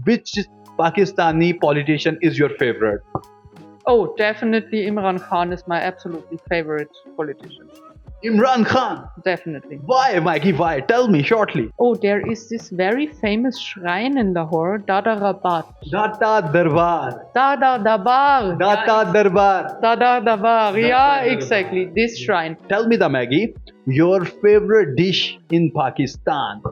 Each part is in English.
which Pakistani politician is your favorite? Oh, definitely Imran Khan is my absolutely favorite politician. Imran Khan. Definitely. Why, Maggie? Why? Tell me shortly. Oh, there is this very famous shrine in Lahore, Dada Rabat. Data Darbar. Dada Dabar. Data Darbar. Dada Dabar. Yeah, exactly. This shrine. Tell me, the Maggie, your favorite dish in Pakistan.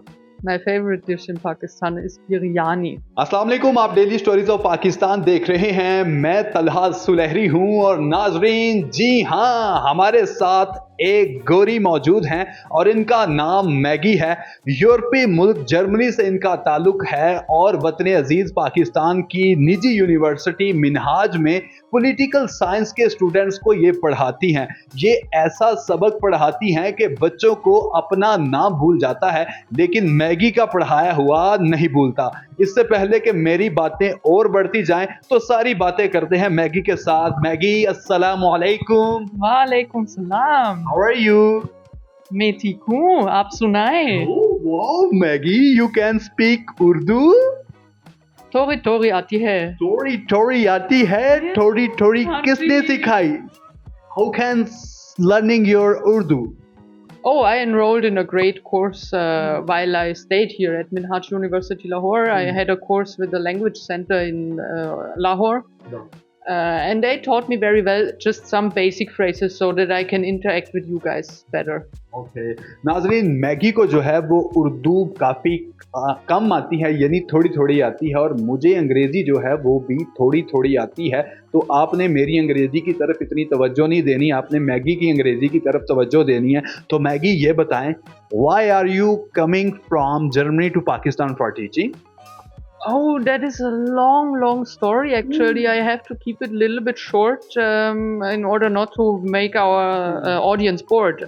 My favorite dish in Pakistan is biryani. अस्सलाम वालेकुम, आप daily stories of Pakistan देख रहे हैं। मैं तलहा सुलहरी हूं और नाजरीन, जी हाँ, हमारे साथ एक गोरी मौजूद हैं और इनका नाम मैगी है। यूरोपीय मुल्क जर्मनी से इनका ताल्लुक है और वतन अजीज पाकिस्तान की निजी यूनिवर्सिटी मिनहाज में पॉलिटिकल साइंस के स्टूडेंट्स को ये पढ़ाती हैं। ये ऐसा सबक पढ़ाती हैं कि बच्चों को अपना नाम भूल जाता है, लेकिन मैगी का पढ़ाया हुआ नहीं भूलता। इससे पहले कि मेरी बातें और बढ़ती जाएं तो सारी बातें करते हैं मैगी के साथ। मैगी, अस्सलाम वालेकुम। वालेकुम सलाम। How are you? मैं ठीक हूँ, आप सुनाएं। Wow Maggie, you can speak Urdu? थोड़ी थोड़ी आती है। थोड़ी थोड़ी आती है? थोड़ी थोड़ी किसने सिखाई? How can learning your Urdu? Oh, I enrolled in a great course while I stayed here at Minhaj University, Lahore. I had a course with the language center in Lahore. And they taught me very well just some basic phrases so that I can interact with you guys better. Okay. नाजरीन, Maggi को जो है वो उर्दू काफ़ी कम आती है, यानी थोड़ी थोड़ी आती है, और मुझे अंग्रेज़ी जो है वो भी थोड़ी थोड़ी आती है। तो आपने मेरी अंग्रेज़ी की तरफ इतनी तवज्जो नहीं देनी, आपने मैगी की अंग्रेज़ी की तरफ तवज्जो देनी है। तो मैगी, ये बताएं, why are you coming from Germany to Pakistan for teaching? Oh, that is a long story. Actually, I have to keep it a little bit short in order not to make our audience bored.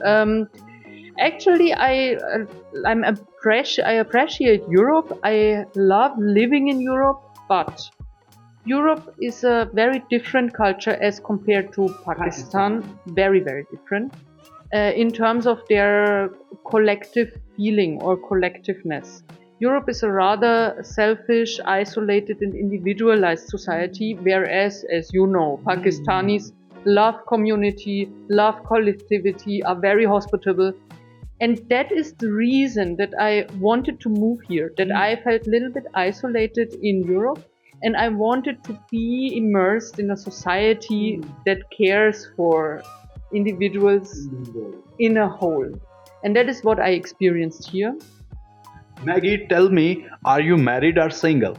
Actually, I appreciate Europe. I love living in Europe, but Europe is a very different culture as compared to Pakistan. Very, very different in terms of their collective feeling or collectiveness. Europe is a rather selfish, isolated and individualized society, whereas, as you know, Pakistanis love community, love collectivity, are very hospitable. And that is the reason that I wanted to move here, that I felt a little bit isolated in Europe, and I wanted to be immersed in a society that cares for individuals in a whole. And that is what I experienced here. Maggie, tell me, are you married or single?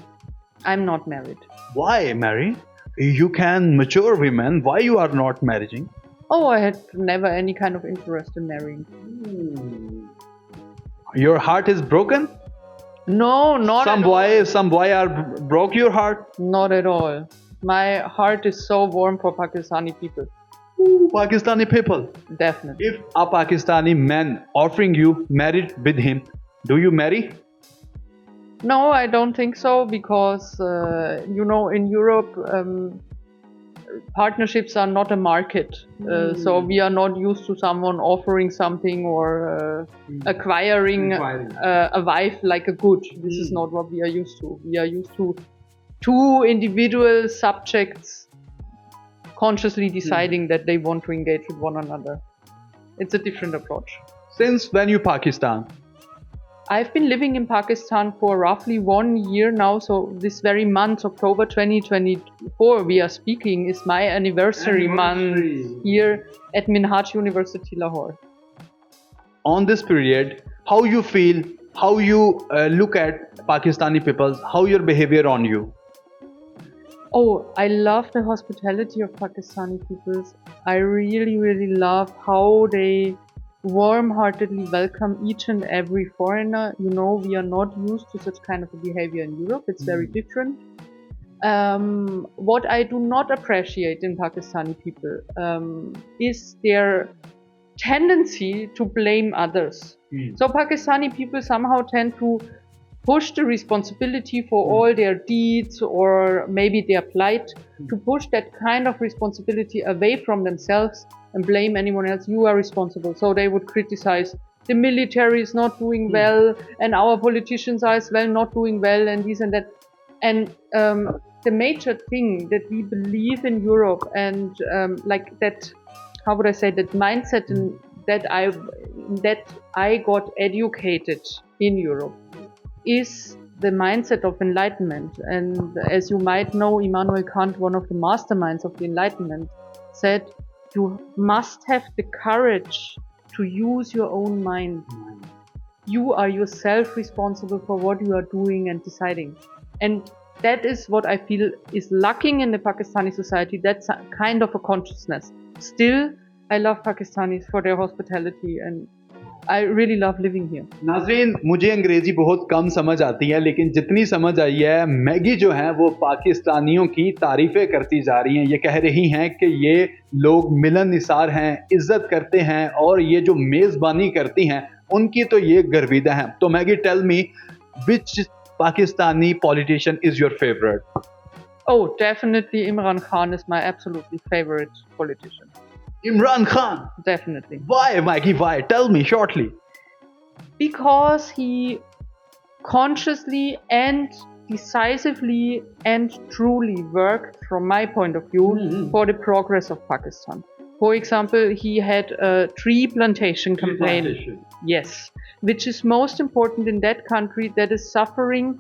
I'm not married. Why marry? You can mature women. Why you are not marrying? Oh, I had never any kind of interest in marrying. Your heart is broken? No, not some at all. Some boy are broke your heart? Not at all. My heart is so warm for Pakistani people. Pakistani people? Definitely. If a Pakistani man offering you married with him, do you marry? No, I don't think so, because in Europe partnerships are not a market, so we are not used to someone offering something or acquiring a wife like a good. This is not what we are used to. We are used to two individual subjects consciously deciding that they want to engage with one another. It's a different approach. Since when you Pakistan? I've been living in Pakistan for roughly 1 year now, so this very month, October 2024, we are speaking, is my anniversary month here at Minhaj University, Lahore. On this period, how you feel, how you look at Pakistani people, how your behavior on you? Oh, I love the hospitality of Pakistani people. I really love how they warm-heartedly welcome each and every foreigner. You know, we are not used to such kind of a behavior in Europe. It's very different. What I do not appreciate in Pakistani people is their tendency to blame others. So Pakistani people somehow tend to push the responsibility for all their deeds or maybe their plight, to push that kind of responsibility away from themselves and blame anyone else. You are responsible. So they would criticize the military is not doing well and our politicians are as well not doing well and this and that. And the major thing that we believe in Europe and like that, how would I say, that mindset and that I got educated in Europe is the mindset of enlightenment. And as you might know, Immanuel Kant, one of the masterminds of the Enlightenment, said you must have the courage to use your own mind. You are yourself responsible for what you are doing and deciding. And that is what I feel is lacking in the Pakistani society. That's a kind of a consciousness. Still, I love Pakistanis for their hospitality and I really love living here. नाज़रीन, मुझे अंग्रेजी बहुत कम समझ आती है, लेकिन जितनी समझ आई है, मैगी जो है वो पाकिस्तानियों की तारीफ़ें करती जा रही हैं। ये कह रही हैं कि ये लोग मिलन निसार हैं, इज़्ज़त करते हैं और ये जो मेज़बानी करती हैं उनकी तो ये गर्विदा हैं। तो Maggie, tell me, which Pakistani politician is your favorite? Oh, definitely Imran Khan is my absolutely favorite politician. Imran Khan? Definitely. Why, Maggie, why? Tell me shortly. Because he consciously and decisively and truly worked, from my point of view, for the progress of Pakistan. For example, he had a tree plantation campaign. Yes, which is most important in that country that is suffering.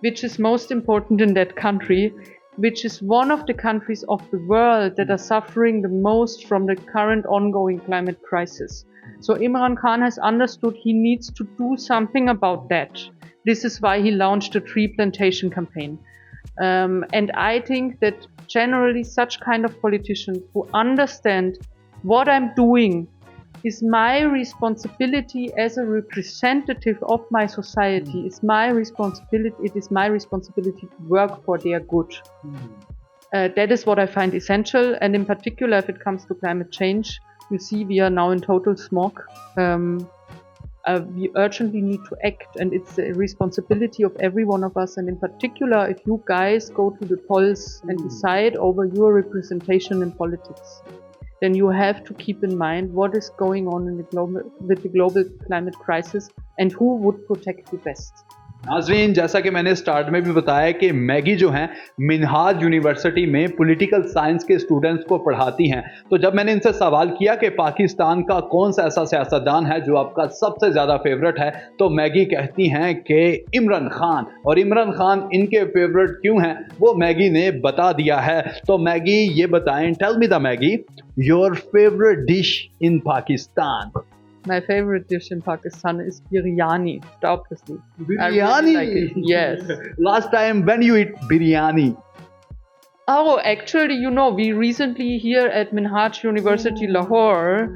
Which is most important in that country, which is one of the countries of the world that are suffering the most from the current ongoing climate crisis. So Imran Khan has understood he needs to do something about that. This is why he launched a tree plantation campaign. And I think that generally such kind of politicians who understand what I'm doing is my responsibility as a representative of my society. It is my responsibility to work for their good. That is what I find essential, and in particular if it comes to climate change, you see we are now in total smog. We urgently need to act, and it's the responsibility of every one of us, and in particular if you guys go to the polls and decide over your representation in politics, then you have to keep in mind what is going on in with the global climate crisis and who would protect you best. नाज़रीन, जैसा कि मैंने start में भी बताया कि Maggi जो हैं मिनहाज यूनिवर्सिटी में पॉलिटिकल साइंस के स्टूडेंट्स को पढ़ाती हैं। तो जब मैंने इनसे सवाल किया कि पाकिस्तान का कौन सा ऐसा सियासतदान है जो आपका सबसे ज़्यादा फेवरेट है, तो मैगी कहती हैं कि इमरान खान। और इमरान खान इनके फेवरेट क्यों हैं वो मैगी ने बता दिया है। तो मैगी ये बताएं, tell me the Maggie, your favourite dish in Pakistan. My favorite dish in Pakistan is biryani, obviously. Biryani? Really like it. Yes. Last time when you eat biryani? Oh, actually, you know, we recently here at Minhaj University Lahore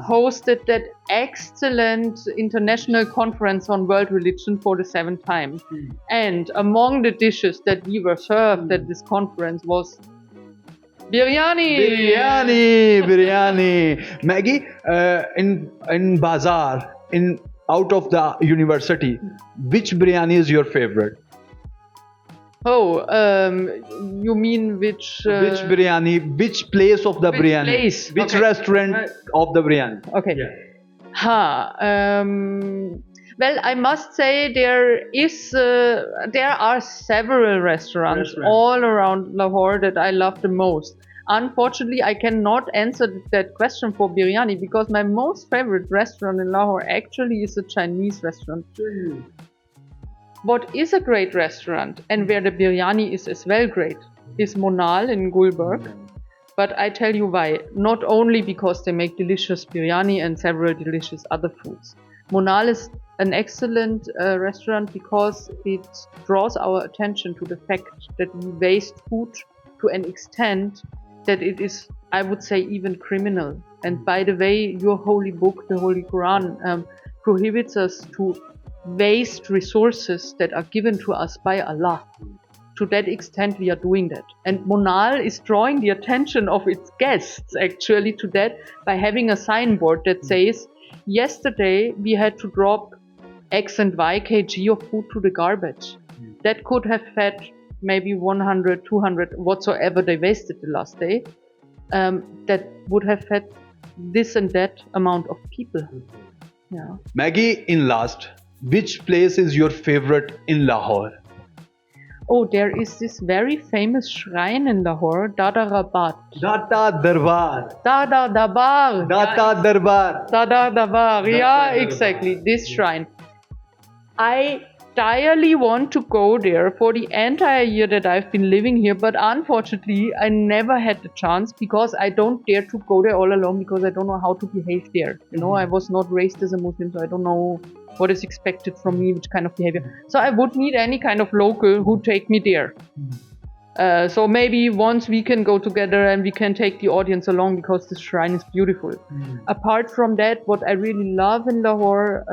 hosted that excellent international conference on world religion for the 7th time. And among the dishes that we were served at this conference was biryani. Maggie, in bazaar, out of the university, which biryani is your favorite? Oh, you mean which biryani? Which place of the biryani? Place? Which restaurant of the biryani? Okay. Well, I must say there are several restaurants all around Lahore that I love the most. Unfortunately, I cannot answer that question for biryani because my most favorite restaurant in Lahore actually is a Chinese restaurant. What is a great restaurant and where the biryani is as well great is Monal in Gulberg. But I tell you why. Not only because they make delicious biryani and several delicious other foods. Monal is an excellent restaurant because it draws our attention to the fact that we waste food to an extent that it is, I would say, even criminal. And by the way, your holy book, the Holy Quran, prohibits us to waste resources that are given to us by Allah. To that extent, we are doing that. And Monal is drawing the attention of its guests actually to that by having a signboard that says, yesterday we had to drop X and Y kg of food to the garbage. That could have fed maybe 100, 200, whatsoever they wasted the last day. That would have fed this and that amount of people. Yeah. Maggie, in last, which place is your favorite in Lahore? Oh, there is this very famous shrine in Lahore, Dada Rabat. Data Darbar. Dada Dabar. Data Darbar. Dada Dabar. Yeah, exactly. This shrine. I direly want to go there for the entire year that I've been living here, but unfortunately, I never had the chance because I don't dare to go there all alone because I don't know how to behave there. You know, I was not raised as a Muslim, so I don't know what is expected from me, which kind of behavior. So I would need any kind of local who take me there. So maybe once we can go together and we can take the audience along because this shrine is beautiful. Apart from that, what I really love in Lahore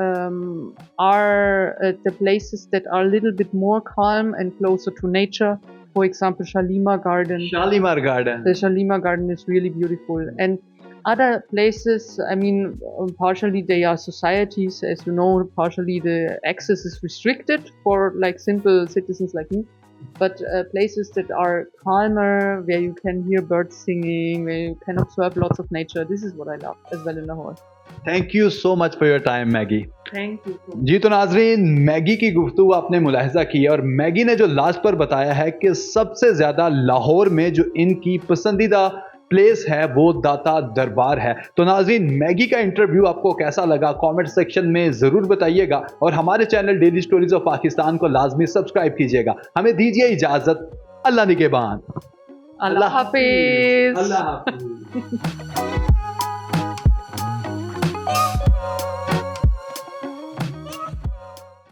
are the places that are a little bit more calm and closer to nature. For example, Shalimar Garden. Shalimar Garden. The Shalimar Garden is really beautiful. And other places, I mean, partially they are societies, as you know, partially the access is restricted for like simple citizens like me. But places that are calmer, where you can hear birds singing, where you can observe lots of nature. This is what I love as well in Lahore. Thank you so much for your time, Maggie. Thank you. जी तो नाजरीन, Maggi की गुफ्तगू आपने मुलाहिजा की और Maggi ने जो last पर बताया है कि सबसे ज़्यादा लाहौर में जो इनकी पसंदीदा प्लेस है वो दाता दरबार है। तो नाज़रीन, मैगी का इंटरव्यू आपको कैसा लगा कमेंट सेक्शन में ज़रूर बताइएगा और हमारे channel daily stories of Pakistan को लाजमी सब्सक्राइब कीजिएगा। हमें दीजिए इजाज़त। अल्लाह निगहबान। अल्लाह हाफिज़। अल्लाह हाफिज़।